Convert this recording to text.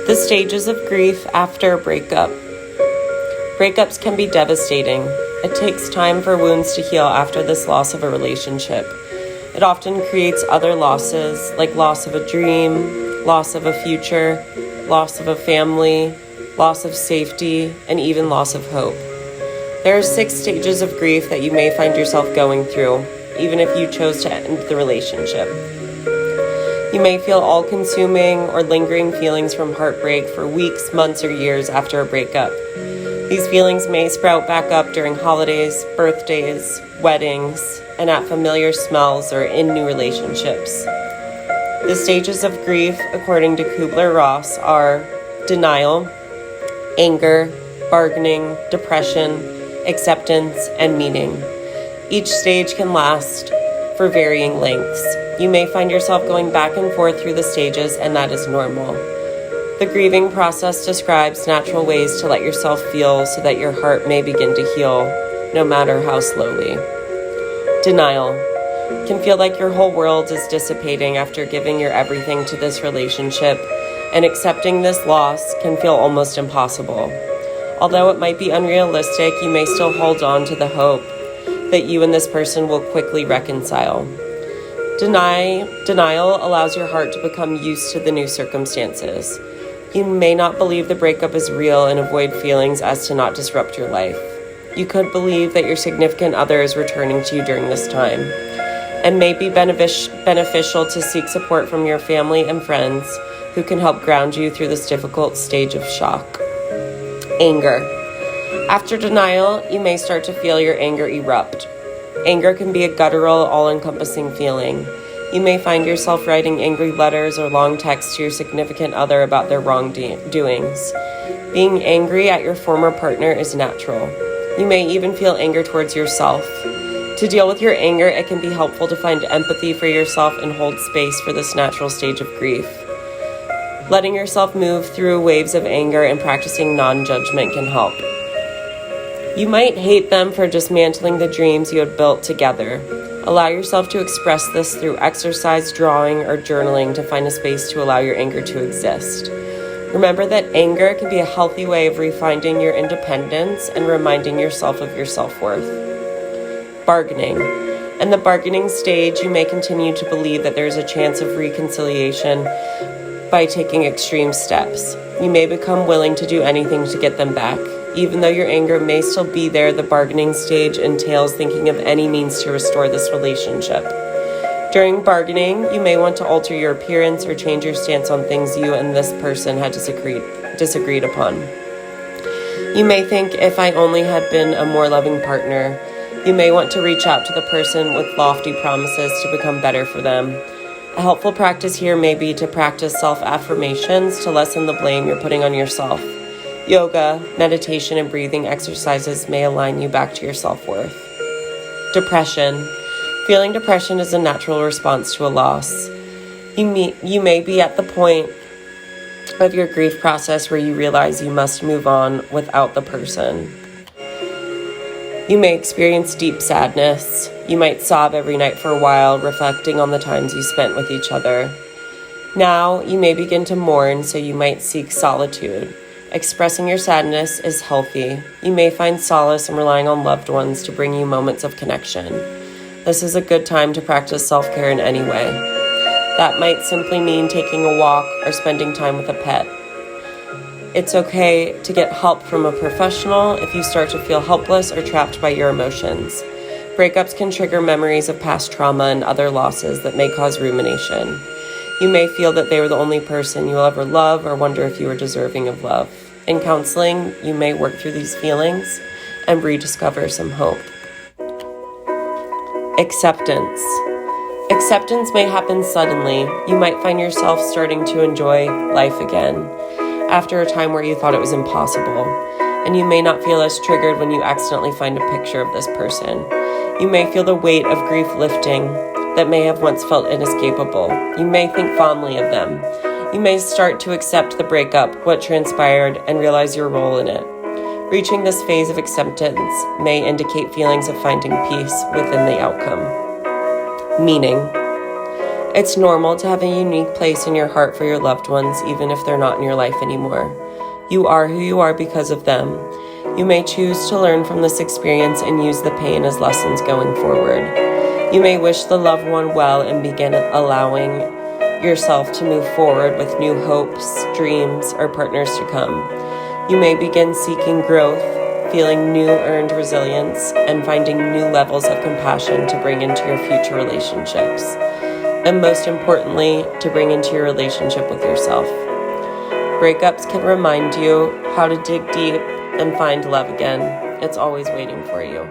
The stages of grief after a breakup. Breakups can be devastating. It takes time for wounds to heal after this loss of a relationship. It often creates other losses, like loss of a dream, loss of a future, loss of a family, loss of safety, and even loss of hope. There are 6 stages of grief that you may find yourself going through, even if you chose to end the relationship. You may feel all-consuming or lingering feelings from heartbreak for weeks, months, or years after a breakup. These feelings may sprout back up during holidays, birthdays, weddings, and at familiar smells or in new relationships. The stages of grief, according to Kubler-Ross, are denial, anger, bargaining, depression, acceptance, and meaning. Each stage can last for varying lengths. You may find yourself going back and forth through the stages, and that is normal. The grieving process describes natural ways to let yourself feel so that your heart may begin to heal, no matter how slowly. Denial can feel like your whole world is dissipating after giving your everything to this relationship, and accepting this loss can feel almost impossible. Although it might be unrealistic, you may still hold on to the hope that you and this person will quickly reconcile. Denial allows your heart to become used to the new circumstances. You may not believe the breakup is real and avoid feelings as to not disrupt your life. You could believe that your significant other is returning to you during this time, and may be beneficial to seek support from your family and friends who can help ground you through this difficult stage of shock. Anger. After denial, you may start to feel your anger erupt. Anger can be a guttural, all-encompassing feeling. You may find yourself writing angry letters or long texts to your significant other about their wrongdoings. Being angry at your former partner is natural. You may even feel anger towards yourself. To deal with your anger, it can be helpful to find empathy for yourself and hold space for this natural stage of grief. Letting yourself move through waves of anger and practicing non-judgment can help. You might hate them for dismantling the dreams you had built together. Allow yourself to express this through exercise, drawing, or journaling to find a space to allow your anger to exist. Remember that anger can be a healthy way of refinding your independence and reminding yourself of your self-worth. Bargaining. In the bargaining stage, you may continue to believe that there is a chance of reconciliation by taking extreme steps. You may become willing to do anything to get them back. Even though your anger may still be there, the bargaining stage entails thinking of any means to restore this relationship. During bargaining, you may want to alter your appearance or change your stance on things you and this person had disagreed upon. You may think, if I only had been a more loving partner. You may want to reach out to the person with lofty promises to become better for them. A helpful practice here may be to practice self-affirmations to lessen the blame you're putting on yourself. Yoga, meditation, and breathing exercises may align you back to your self-worth. Depression. Feeling depression is a natural response to a loss. You may be at the point of your grief process where you realize you must move on without the person. You may experience deep sadness. You might sob every night for a while, reflecting on the times you spent with each other. Now, you may begin to mourn, so you might seek solitude. Expressing your sadness is healthy. You may find solace in relying on loved ones to bring you moments of connection. This is a good time to practice self-care in any way. That might simply mean taking a walk or spending time with a pet. It's okay to get help from a professional if you start to feel helpless or trapped by your emotions. Breakups can trigger memories of past trauma and other losses that may cause rumination. You may feel that they were the only person you'll ever love or wonder if you were deserving of love. In counseling, you may work through these feelings and rediscover some hope. Acceptance. Acceptance may happen suddenly. You might find yourself starting to enjoy life again after a time where you thought it was impossible. And you may not feel as triggered when you accidentally find a picture of this person. You may feel the weight of grief lifting that may have once felt inescapable. You may think fondly of them. You may start to accept the breakup, what transpired, and realize your role in it. Reaching this phase of acceptance may indicate feelings of finding peace within the outcome. Meaning. It's normal to have a unique place in your heart for your loved ones, even if they're not in your life anymore. You are who you are because of them. You may choose to learn from this experience and use the pain as lessons going forward. You may wish the loved one well and begin allowing yourself to move forward with new hopes, dreams, or partners to come. You may begin seeking growth, feeling new earned resilience, and finding new levels of compassion to bring into your future relationships. And most importantly, to bring into your relationship with yourself. Breakups can remind you how to dig deep and find love again. It's always waiting for you.